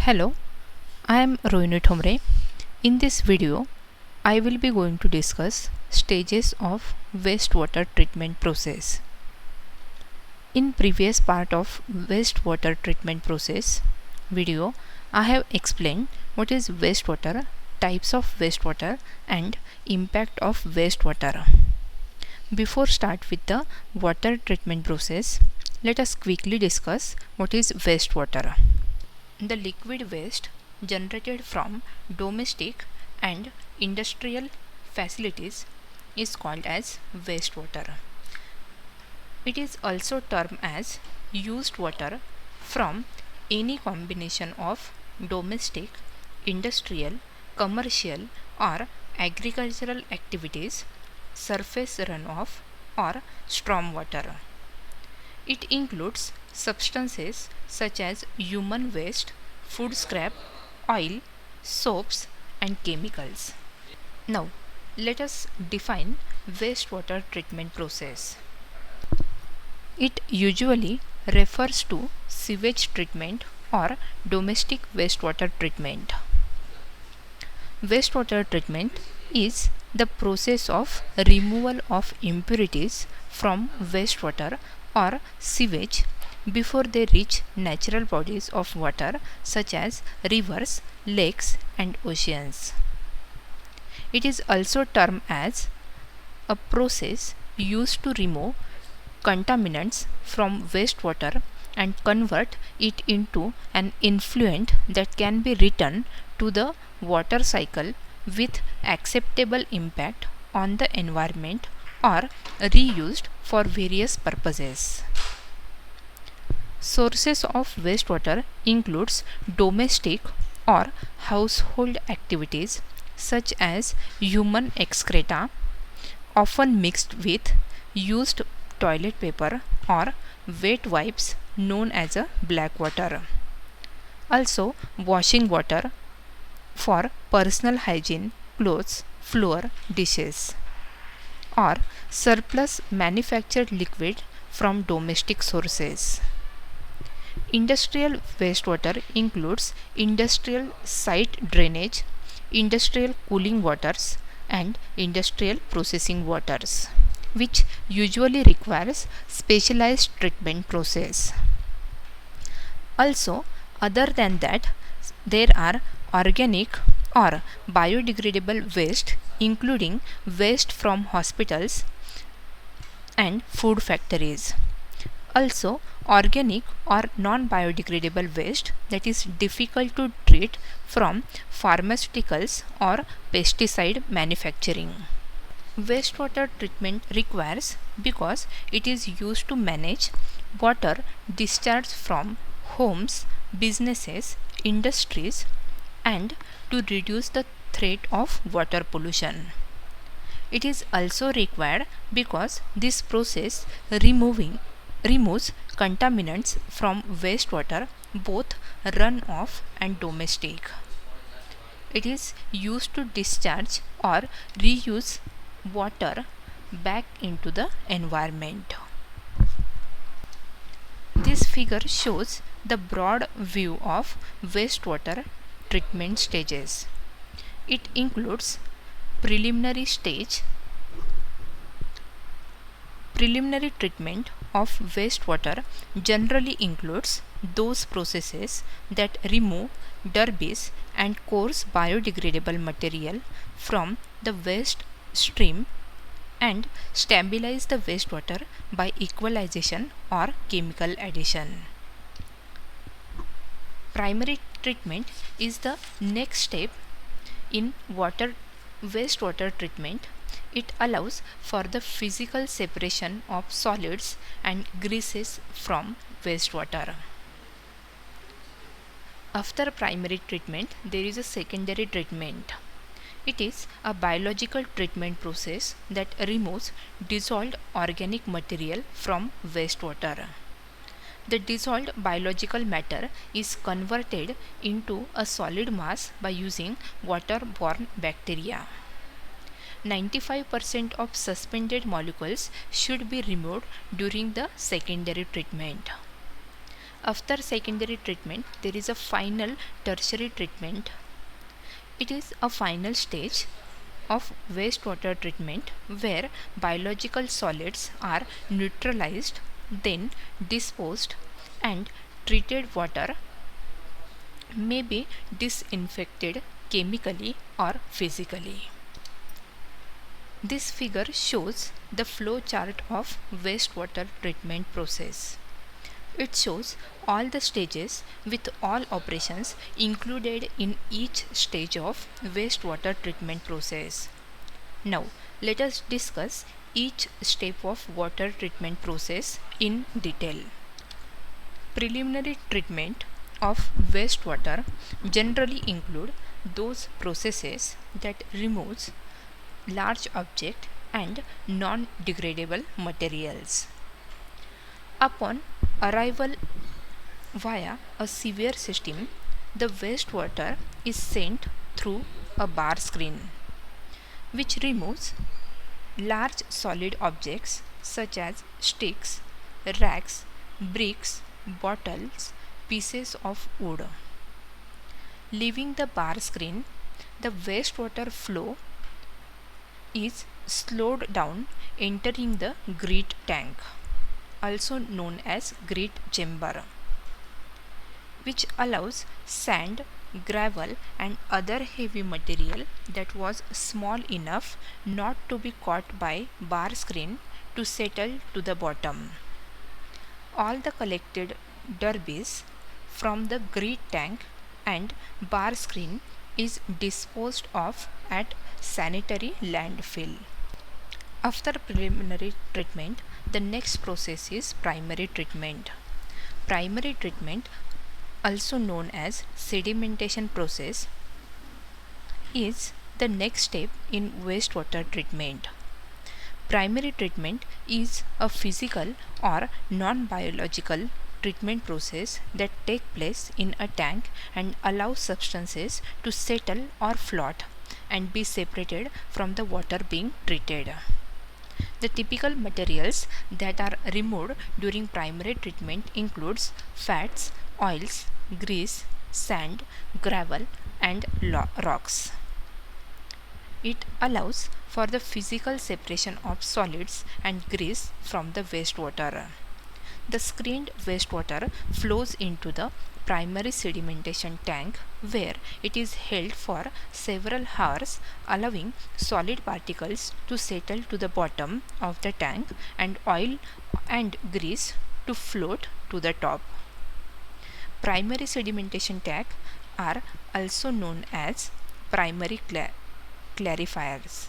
Hello, I am Rohini Thomre. In this video, I will be going to discuss stages of wastewater treatment process. In previous part of wastewater treatment process video, I have explained what is wastewater, types of wastewater and impact of wastewater. Before start with the water treatment process, let us quickly discuss what is wastewater. The liquid waste generated from domestic and industrial facilities is called as wastewater. It is also termed as used water from any combination of domestic, industrial, commercial or agricultural activities, surface runoff or stormwater. It includes substances such as human waste, food scrap, oil, soaps and chemicals. Now, let us define wastewater treatment process. It usually refers to sewage treatment or domestic wastewater treatment. Wastewater treatment is the process of removal of impurities from wastewater or sewage before they reach natural bodies of water such as rivers, lakes and oceans. It is also termed as a process used to remove contaminants from wastewater and convert it into an effluent that can be returned to the water cycle with acceptable impact on the environment or reused for various purposes. Sources of wastewater includes domestic or household activities such as human excreta, often mixed with used toilet paper or wet wipes known as a black water. Also washing water for personal hygiene, clothes, floor, dishes, or surplus manufactured liquid from domestic sources. Industrial wastewater includes industrial site drainage, industrial cooling waters, and industrial processing waters, which usually requires specialized treatment process. Also, other than that, there are organic or biodegradable waste, including waste from hospitals and food factories. Also, organic or non-biodegradable waste that is difficult to treat from pharmaceuticals or pesticide manufacturing. Wastewater treatment requires because it is used to manage water discharged from homes, businesses, industries and to reduce the threat of water pollution. It is also required because this process removes contaminants from wastewater, both runoff and domestic. It is used to discharge or reuse water back into the environment. This figure shows the broad view of wastewater treatment stages. It includes preliminary stage. Preliminary treatment of wastewater generally includes those processes that remove debris and coarse biodegradable material from the waste stream and stabilize the wastewater by equalization or chemical addition. Primary treatment is the next step in wastewater treatment. It allows for the physical separation of solids and greases from wastewater. After primary treatment, there is a secondary treatment. It is a biological treatment process that removes dissolved organic material from wastewater. The dissolved biological matter is converted into a solid mass by using water-borne bacteria. 95% of suspended molecules should be removed during the secondary treatment. After secondary treatment, there is a final tertiary treatment. It is a final stage of wastewater treatment where biological solids are neutralized, then disposed, and treated water may be disinfected chemically or physically. This figure shows the flow chart of wastewater treatment process. It shows all the stages with all operations included in each stage of wastewater treatment process. Now, let us discuss each step of water treatment process in detail. Preliminary treatment of wastewater generally include those processes that removes large object and non-degradable materials. Upon arrival via a severe system, the wastewater is sent through a bar screen, which removes large solid objects such as sticks, racks, bricks, bottles, pieces of wood. Leaving the bar screen, the wastewater flow is slowed down, entering the grit tank, also known as grit chamber, which allows sand, gravel and other heavy material that was small enough not to be caught by bar screen to settle to the bottom. All the collected debris from the grit tank and bar screen is disposed of at sanitary landfill. After preliminary treatment, the next process is primary treatment. Primary treatment, also known as sedimentation process, is the next step in wastewater treatment. Primary treatment is a physical or non-biological treatment process that takes place in a tank and allows substances to settle or float and be separated from the water being treated. The typical materials that are removed during primary treatment includes fats, oils, grease, sand, gravel and rocks. It allows for the physical separation of solids and grease from the wastewater. The screened wastewater flows into the primary sedimentation tank where it is held for several hours, allowing solid particles to settle to the bottom of the tank and oil and grease to float to the top. Primary sedimentation tank are also known as primary clarifiers.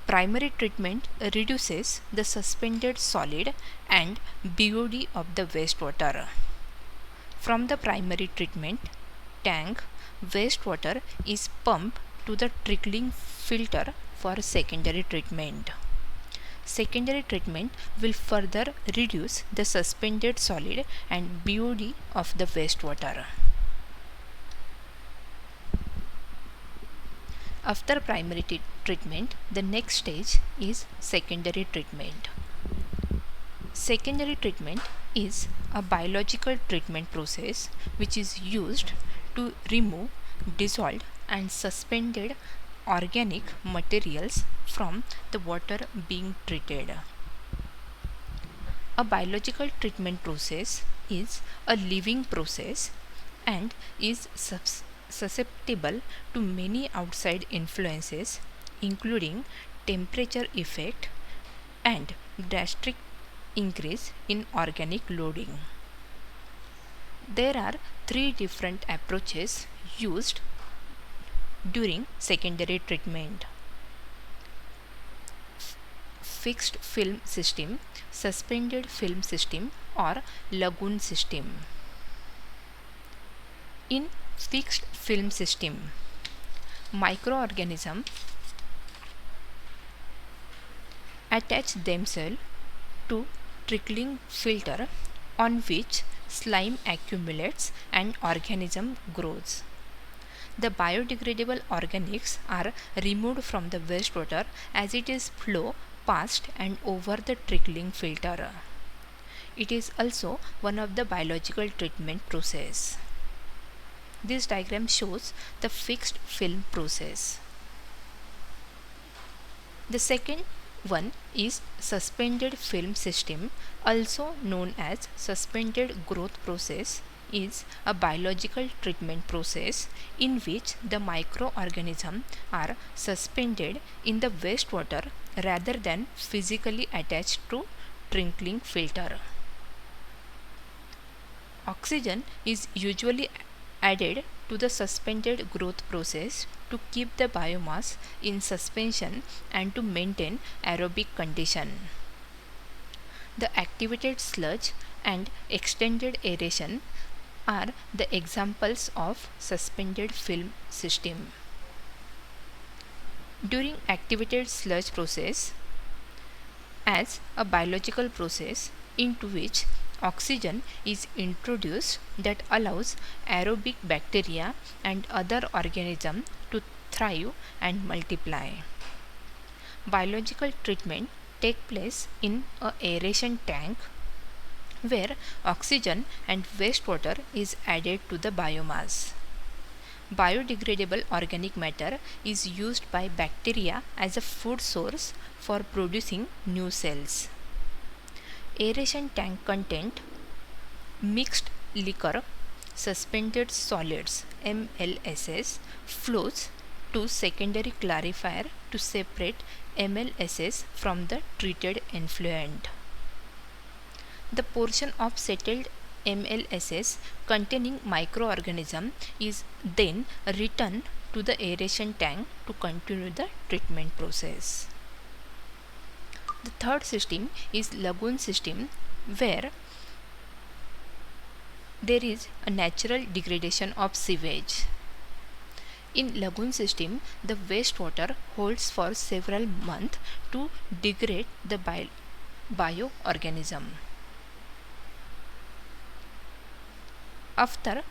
Primary treatment reduces the suspended solid and BOD of the wastewater. From the primary treatment tank, wastewater is pumped to the trickling filter for secondary treatment. Secondary treatment will further reduce the suspended solid and BOD of the wastewater. After primary treatment, the next stage is secondary treatment. Secondary treatment is a biological treatment process which is used to remove dissolved and suspended organic materials from the water being treated. A biological treatment process is a living process and is susceptible to many outside influences including temperature effect and drastic increase in organic loading. There are three different approaches used during secondary treatment: fixed film system, suspended film system or lagoon system. In fixed film system, microorganisms attach themselves to trickling filter on which slime accumulates and organism grows. The biodegradable organics are removed from the wastewater as it is flow past and over the trickling filter. It is also one of the biological treatment process. This diagram shows the fixed film process. The second one is suspended film system, also known as suspended growth process, is a biological treatment process in which the microorganisms are suspended in the wastewater rather than physically attached to trickling filter. Oxygen is usually added to the suspended growth process to keep the biomass in suspension and to maintain aerobic condition. The activated sludge and extended aeration are the examples of suspended film system. During activated sludge process, as a biological process into which oxygen is introduced that allows aerobic bacteria and other organisms to thrive and multiply. Biological treatment take place in a aeration tank where oxygen and wastewater is added to the biomass. Biodegradable organic matter is used by bacteria as a food source for producing new cells. Aeration tank content mixed liquor suspended solids MLSS flows to secondary clarifier to separate MLSS from the treated effluent. The portion of settled MLSS containing microorganism is then returned to the aeration tank to continue the treatment process. The third system is lagoon system, where there is a natural degradation of sewage. In lagoon system, the wastewater holds for several months to degrade the bioorganism. After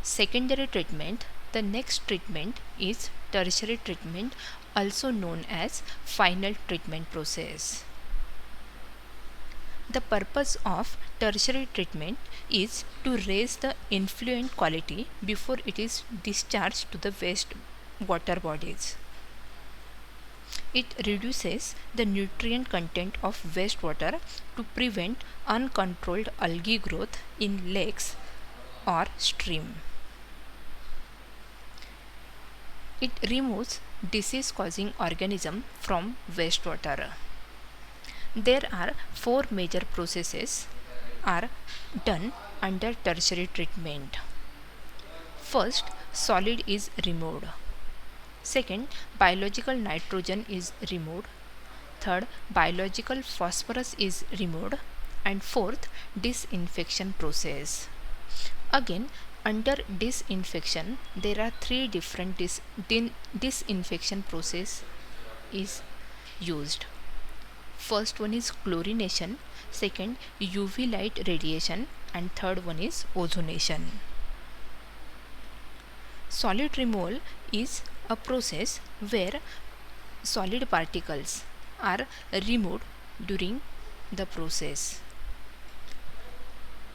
secondary treatment, the next treatment is tertiary treatment, also known as final treatment process. The purpose of tertiary treatment is to raise the effluent quality before it is discharged to the waste water bodies. It reduces the nutrient content of wastewater to prevent uncontrolled algae growth in lakes or stream. It removes disease causing organism from wastewater. There are four major processes are done under tertiary treatment. First, solid is removed. Second, biological nitrogen is removed. Third, biological phosphorus is removed. And fourth, disinfection process. Again, under disinfection, there are three different disinfection process is used. First one is chlorination, second UV light radiation, and third one is ozonation. Solid removal is a process where solid particles are removed during the process.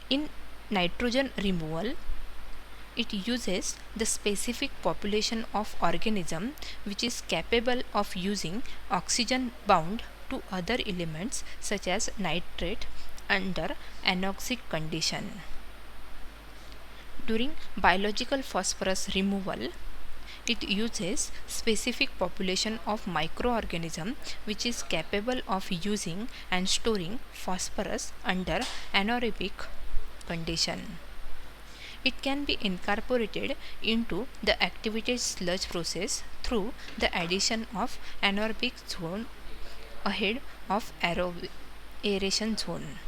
In nitrogen removal, it uses the specific population of organism which is capable of using oxygen bound to other elements such as nitrate under anoxic condition. During biological phosphorus removal, it uses specific population of microorganism which is capable of using and storing phosphorus under anaerobic condition. It can be incorporated into the activated sludge process through the addition of anaerobic zone ahead of aeration zone.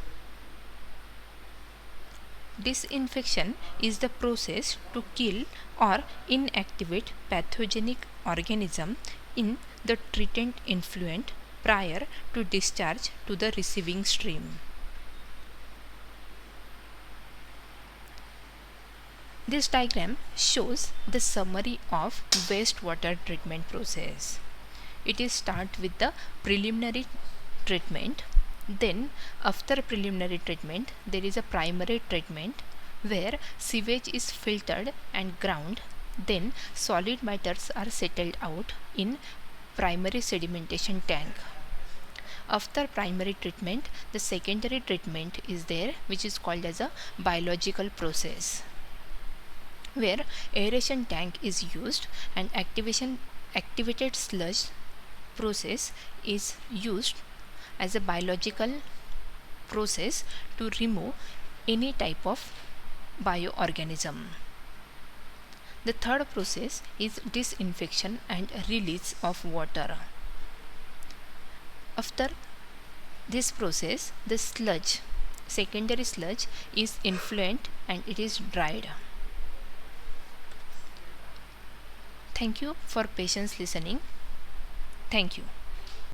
Disinfection is the process to kill or inactivate pathogenic organism in the treated effluent prior to discharge to the receiving stream. This diagram shows the summary of wastewater treatment process. It is start with the preliminary treatment Then after preliminary treatment there is a primary treatment where sewage is filtered and ground. Then solid matters are settled out in primary sedimentation tank. After primary treatment, the secondary treatment is there, which is called as a biological process, where aeration tank is used and activated sludge process is used as a biological process to remove any type of bioorganism. The third process is disinfection and release of water. After this process, the secondary sludge is influent and it is dried. Thank you for patience listening. Thank you.